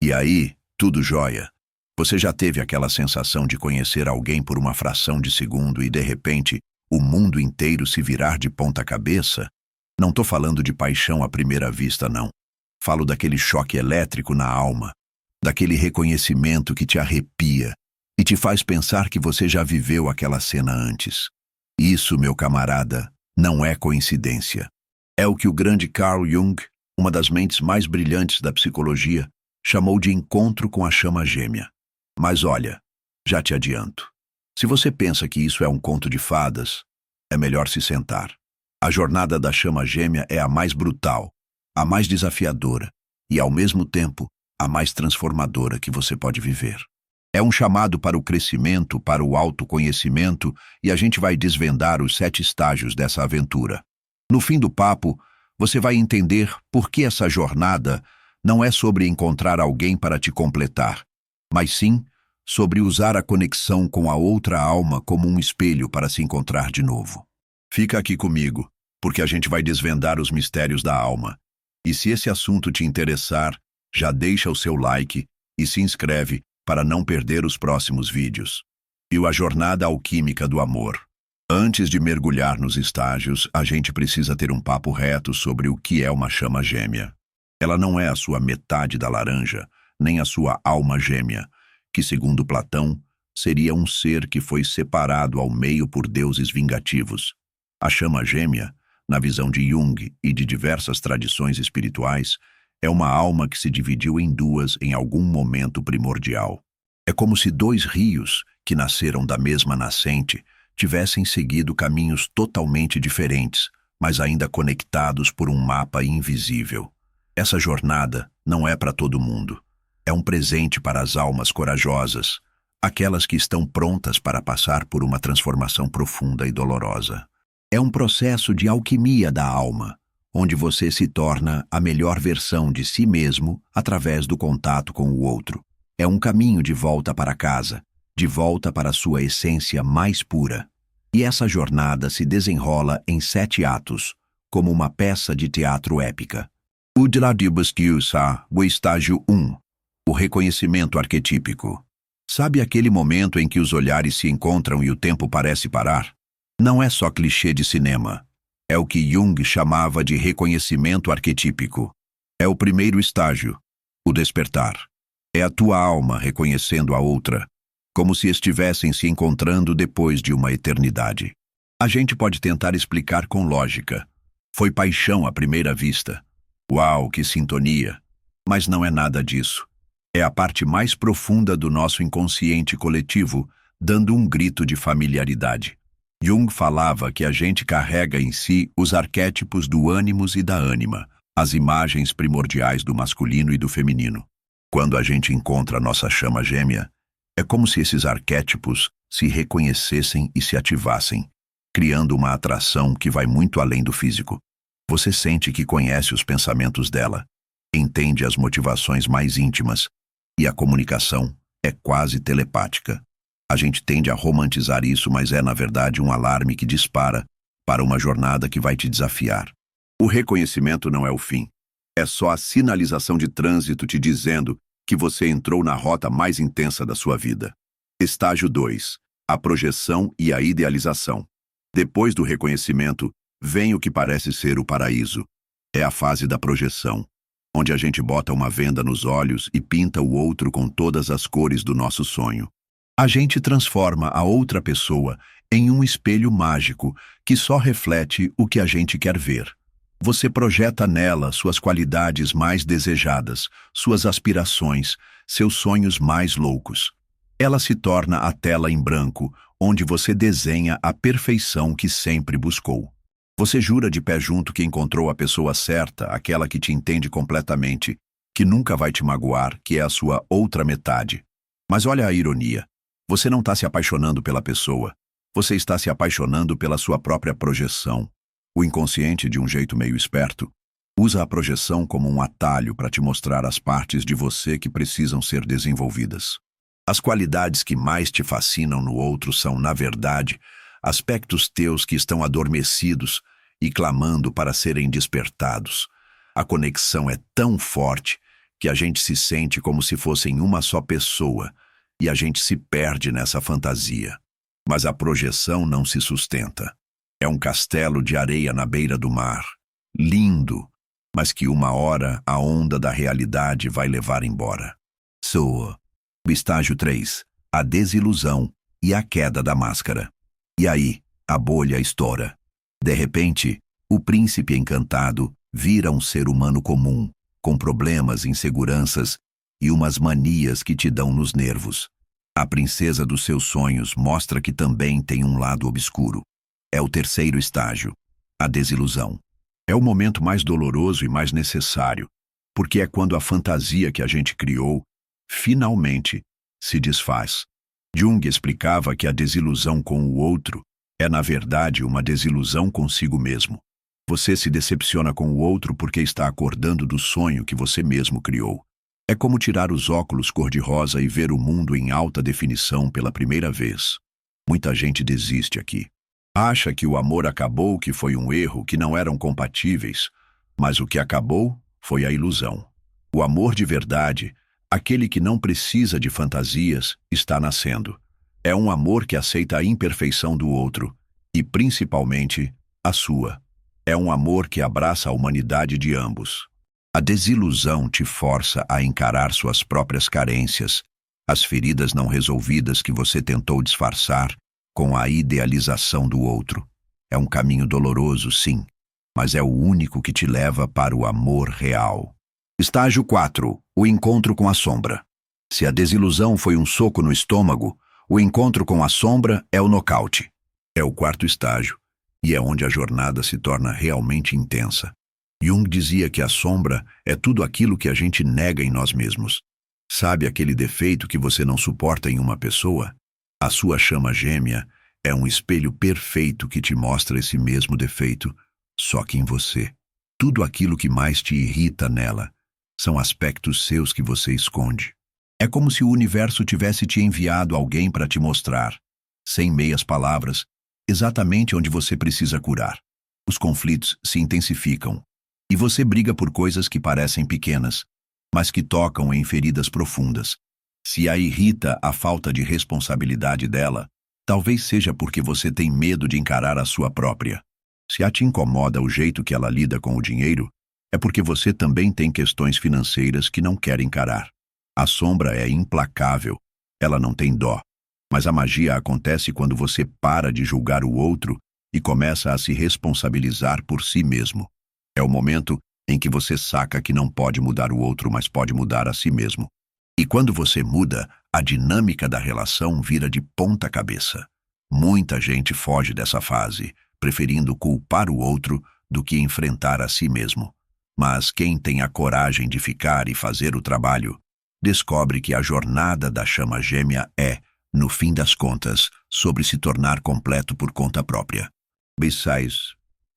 E aí, tudo jóia? Você já teve aquela sensação de conhecer alguém por uma fração de segundo e, de repente, o mundo inteiro se virar de ponta cabeça? Não tô falando de paixão à primeira vista, não. Falo daquele choque elétrico na alma, daquele reconhecimento que te arrepia e te faz pensar que você já viveu aquela cena antes. Isso, meu camarada, não é coincidência. É o que o grande Carl Jung, uma das mentes mais brilhantes da psicologia, chamou de encontro com a chama gêmea. Mas olha, já te adianto. Se você pensa que isso é um conto de fadas, é melhor se sentar. A jornada da chama gêmea é a mais brutal, a mais desafiadora e, ao mesmo tempo, a mais transformadora que você pode viver. É um chamado para o crescimento, para o autoconhecimento, e a gente vai desvendar os 7 estágios dessa aventura. No fim do papo, você vai entender por que essa jornada não é sobre encontrar alguém para te completar, mas sim sobre usar a conexão com a outra alma como um espelho para se encontrar de novo. Fica aqui comigo, porque a gente vai desvendar os mistérios da alma. E se esse assunto te interessar, já deixa o seu like e se inscreve para não perder os próximos vídeos. E a jornada alquímica do amor. Antes de mergulhar nos estágios, a gente precisa ter um papo reto sobre o que é uma chama gêmea. Ela não é a sua metade da laranja, nem a sua alma gêmea, que, segundo Platão, seria um ser que foi separado ao meio por deuses vingativos. A chama gêmea, na visão de Jung e de diversas tradições espirituais, é uma alma que se dividiu em duas em algum momento primordial. É como se 2 rios, que nasceram da mesma nascente, tivessem seguido caminhos totalmente diferentes, mas ainda conectados por um mapa invisível. Essa jornada não é para todo mundo. É um presente para as almas corajosas, aquelas que estão prontas para passar por uma transformação profunda e dolorosa. É um processo de alquimia da alma, onde você se torna a melhor versão de si mesmo através do contato com o outro. É um caminho de volta para casa, de volta para a sua essência mais pura. E essa jornada se desenrola em 7 atos, como uma peça de teatro épica. O estágio 1. O reconhecimento arquetípico. Sabe aquele momento em que os olhares se encontram e o tempo parece parar? Não é só clichê de cinema. É o que Jung chamava de reconhecimento arquetípico. É o primeiro estágio, o despertar. É a tua alma reconhecendo a outra, como se estivessem se encontrando depois de uma eternidade. A gente pode tentar explicar com lógica. Foi paixão à primeira vista. Uau, que sintonia! Mas não é nada disso. É a parte mais profunda do nosso inconsciente coletivo, dando um grito de familiaridade. Jung falava que a gente carrega em si os arquétipos do ânimos e da ânima, as imagens primordiais do masculino e do feminino. Quando a gente encontra a nossa chama gêmea, é como se esses arquétipos se reconhecessem e se ativassem, criando uma atração que vai muito além do físico. Você sente que conhece os pensamentos dela, entende as motivações mais íntimas, e a comunicação é quase telepática. A gente tende a romantizar isso, mas é, na verdade, um alarme que dispara para uma jornada que vai te desafiar. O reconhecimento não é o fim. É só a sinalização de trânsito te dizendo que você entrou na rota mais intensa da sua vida. Estágio 2. A projeção e a idealização. Depois do reconhecimento, vem o que parece ser o paraíso. É a fase da projeção, onde a gente bota uma venda nos olhos e pinta o outro com todas as cores do nosso sonho. A gente transforma a outra pessoa em um espelho mágico que só reflete o que a gente quer ver. Você projeta nela suas qualidades mais desejadas, suas aspirações, seus sonhos mais loucos. Ela se torna a tela em branco, onde você desenha a perfeição que sempre buscou. Você jura de pé junto que encontrou a pessoa certa, aquela que te entende completamente, que nunca vai te magoar, que é a sua outra metade. Mas olha a ironia. Você não está se apaixonando pela pessoa. Você está se apaixonando pela sua própria projeção. O inconsciente, de um jeito meio esperto, usa a projeção como um atalho para te mostrar as partes de você que precisam ser desenvolvidas. As qualidades que mais te fascinam no outro são, na verdade, aspectos teus que estão adormecidos e clamando para serem despertados. A conexão é tão forte que a gente se sente como se fossem uma só pessoa e a gente se perde nessa fantasia. Mas a projeção não se sustenta. É um castelo de areia na beira do mar, lindo, mas que uma hora a onda da realidade vai levar embora. Soa. O estágio 3, a desilusão e a queda da máscara. E aí, a bolha estoura. De repente, o príncipe encantado vira um ser humano comum, com problemas, inseguranças e umas manias que te dão nos nervos. A princesa dos seus sonhos mostra que também tem um lado obscuro. É o terceiro estágio, a desilusão. É o momento mais doloroso e mais necessário, porque é quando a fantasia que a gente criou, finalmente, se desfaz. Jung explicava que a desilusão com o outro é, na verdade, uma desilusão consigo mesmo. Você se decepciona com o outro porque está acordando do sonho que você mesmo criou. É como tirar os óculos cor-de-rosa e ver o mundo em alta definição pela primeira vez. Muita gente desiste aqui. Acha que o amor acabou, que foi um erro, que não eram compatíveis, mas o que acabou foi a ilusão. O amor de verdade, aquele que não precisa de fantasias, está nascendo. É um amor que aceita a imperfeição do outro, e principalmente a sua. É um amor que abraça a humanidade de ambos. A desilusão te força a encarar suas próprias carências, as feridas não resolvidas que você tentou disfarçar com a idealização do outro. É um caminho doloroso, sim, mas é o único que te leva para o amor real. Estágio 4. O encontro com a sombra. Se a desilusão foi um soco no estômago, o encontro com a sombra é o nocaute. É o quarto estágio, e é onde a jornada se torna realmente intensa. Jung dizia que a sombra é tudo aquilo que a gente nega em nós mesmos. Sabe aquele defeito que você não suporta em uma pessoa? A sua chama gêmea é um espelho perfeito que te mostra esse mesmo defeito, só que em você. Tudo aquilo que mais te irrita nela são aspectos seus que você esconde. É como se o universo tivesse te enviado alguém para te mostrar, sem meias palavras, exatamente onde você precisa curar. Os conflitos se intensificam, e você briga por coisas que parecem pequenas, mas que tocam em feridas profundas. Se a irrita a falta de responsabilidade dela, talvez seja porque você tem medo de encarar a sua própria. Se a te incomoda o jeito que ela lida com o dinheiro, é porque você também tem questões financeiras que não quer encarar. A sombra é implacável, ela não tem dó. Mas a magia acontece quando você para de julgar o outro e começa a se responsabilizar por si mesmo. É o momento em que você saca que não pode mudar o outro, mas pode mudar a si mesmo. E quando você muda, a dinâmica da relação vira de ponta cabeça. Muita gente foge dessa fase, preferindo culpar o outro do que enfrentar a si mesmo. Mas quem tem a coragem de ficar e fazer o trabalho, descobre que a jornada da chama gêmea é, no fim das contas, sobre se tornar completo por conta própria. B6,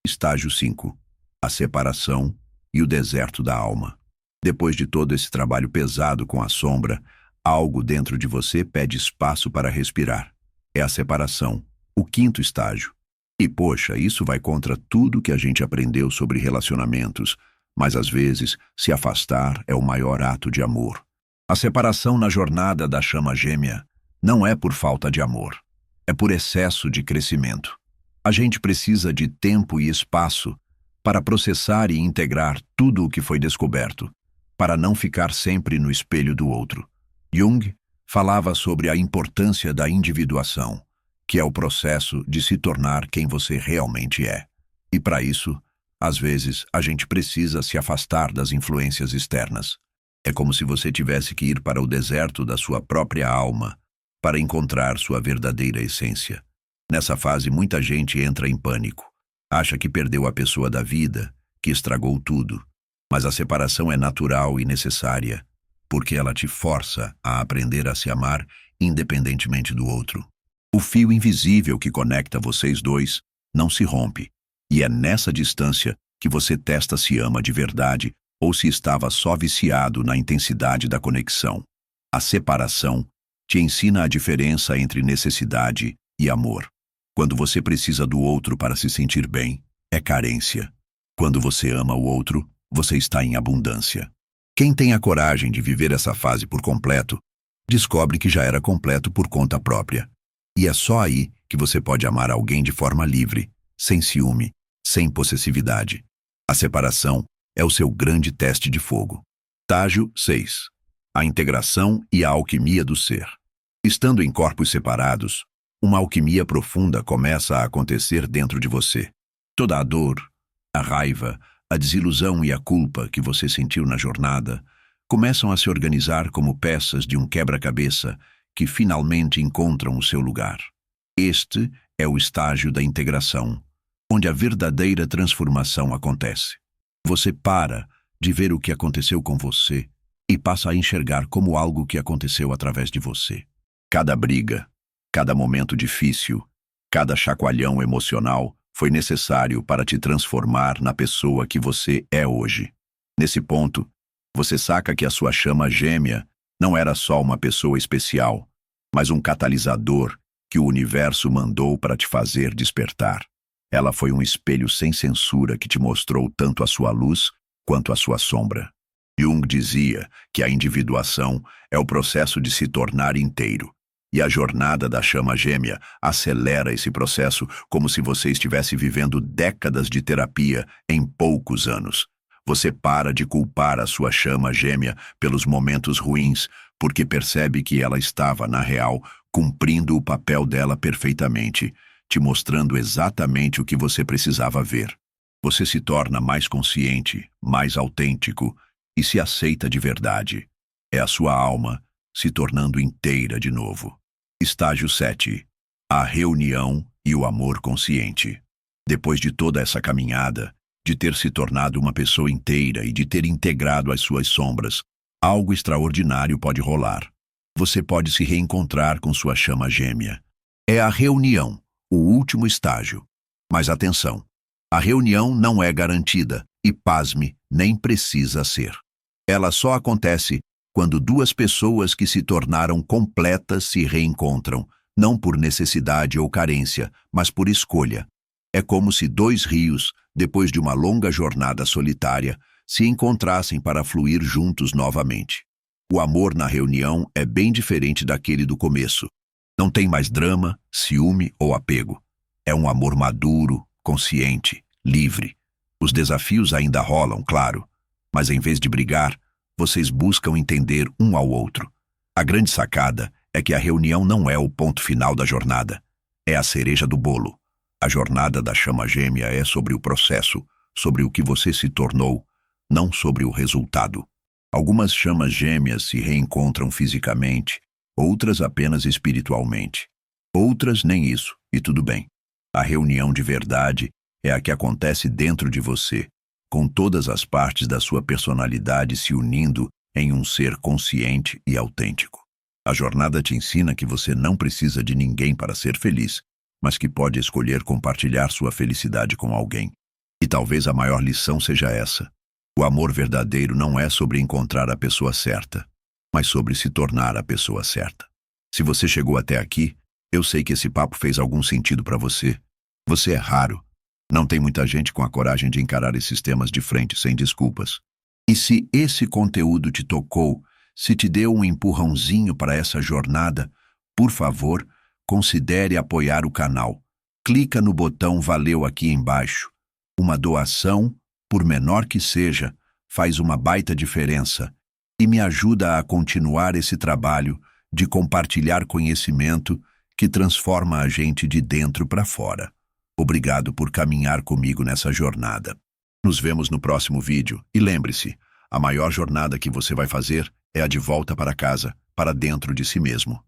estágio 5. A separação e o deserto da alma. Depois de todo esse trabalho pesado com a sombra, algo dentro de você pede espaço para respirar. É a separação, o quinto estágio. E poxa, isso vai contra tudo que a gente aprendeu sobre relacionamentos, mas às vezes se afastar é o maior ato de amor. A separação na jornada da chama gêmea não é por falta de amor, é por excesso de crescimento. A gente precisa de tempo e espaço para processar e integrar tudo o que foi descoberto, para não ficar sempre no espelho do outro. Jung falava sobre a importância da individuação, que é o processo de se tornar quem você realmente é. E para isso, às vezes, a gente precisa se afastar das influências externas. É como se você tivesse que ir para o deserto da sua própria alma para encontrar sua verdadeira essência. Nessa fase, muita gente entra em pânico. Acha que perdeu a pessoa da vida, que estragou tudo. Mas a separação é natural e necessária, porque ela te força a aprender a se amar independentemente do outro. O fio invisível que conecta vocês dois não se rompe, e é nessa distância que você testa se ama de verdade ou se estava só viciado na intensidade da conexão. A separação te ensina a diferença entre necessidade e amor. Quando você precisa do outro para se sentir bem, é carência. Quando você ama o outro, você está em abundância. Quem tem a coragem de viver essa fase por completo, descobre que já era completo por conta própria. E é só aí que você pode amar alguém de forma livre, sem ciúme, sem possessividade. A separação é o seu grande teste de fogo. Estágio 6. A integração e a alquimia do ser. Estando em corpos separados, uma alquimia profunda começa a acontecer dentro de você. Toda a dor, a raiva, a desilusão e a culpa que você sentiu na jornada começam a se organizar como peças de um quebra-cabeça que finalmente encontram o seu lugar. Este é o estágio da integração, onde a verdadeira transformação acontece. Você para de ver o que aconteceu com você e passa a enxergar como algo que aconteceu através de você. Cada briga, cada momento difícil, cada chacoalhão emocional foi necessário para te transformar na pessoa que você é hoje. Nesse ponto, você saca que a sua chama gêmea não era só uma pessoa especial, mas um catalisador que o universo mandou para te fazer despertar. Ela foi um espelho sem censura que te mostrou tanto a sua luz quanto a sua sombra. Jung dizia que a individuação é o processo de se tornar inteiro, e a jornada da chama gêmea acelera esse processo como se você estivesse vivendo décadas de terapia em poucos anos. Você para de culpar a sua chama gêmea pelos momentos ruins, porque percebe que ela estava, na real, cumprindo o papel dela perfeitamente, te mostrando exatamente o que você precisava ver. Você se torna mais consciente, mais autêntico e se aceita de verdade. É a sua alma se tornando inteira de novo. Estágio 7. A reunião e o amor consciente. Depois de toda essa caminhada, de ter se tornado uma pessoa inteira e de ter integrado as suas sombras, algo extraordinário pode rolar. Você pode se reencontrar com sua chama gêmea. É a reunião, o último estágio. Mas atenção, a reunião não é garantida e, pasme, nem precisa ser. Ela só acontece quando duas pessoas que se tornaram completas se reencontram, não por necessidade ou carência, mas por escolha. É como se dois rios, depois de uma longa jornada solitária, se encontrassem para fluir juntos novamente. O amor na reunião é bem diferente daquele do começo. Não tem mais drama, ciúme ou apego. É um amor maduro, consciente, livre. Os desafios ainda rolam, claro, mas em vez de brigar, vocês buscam entender um ao outro. A grande sacada é que a reunião não é o ponto final da jornada. É a cereja do bolo. A jornada da chama gêmea é sobre o processo, sobre o que você se tornou, não sobre o resultado. Algumas chamas gêmeas se reencontram fisicamente, outras apenas espiritualmente. Outras nem isso, e tudo bem. A reunião de verdade é a que acontece dentro de você, com todas as partes da sua personalidade se unindo em um ser consciente e autêntico. A jornada te ensina que você não precisa de ninguém para ser feliz, mas que pode escolher compartilhar sua felicidade com alguém. E talvez a maior lição seja essa. O amor verdadeiro não é sobre encontrar a pessoa certa, mas sobre se tornar a pessoa certa. Se você chegou até aqui, eu sei que esse papo fez algum sentido para você. Você é raro. Não tem muita gente com a coragem de encarar esses temas de frente sem desculpas. E se esse conteúdo te tocou, se te deu um empurrãozinho para essa jornada, por favor, considere apoiar o canal. Clica no botão Valeu aqui embaixo. Uma doação, por menor que seja, faz uma baita diferença e me ajuda a continuar esse trabalho de compartilhar conhecimento que transforma a gente de dentro para fora. Obrigado por caminhar comigo nessa jornada. Nos vemos no próximo vídeo e lembre-se, a maior jornada que você vai fazer é a de volta para casa, para dentro de si mesmo.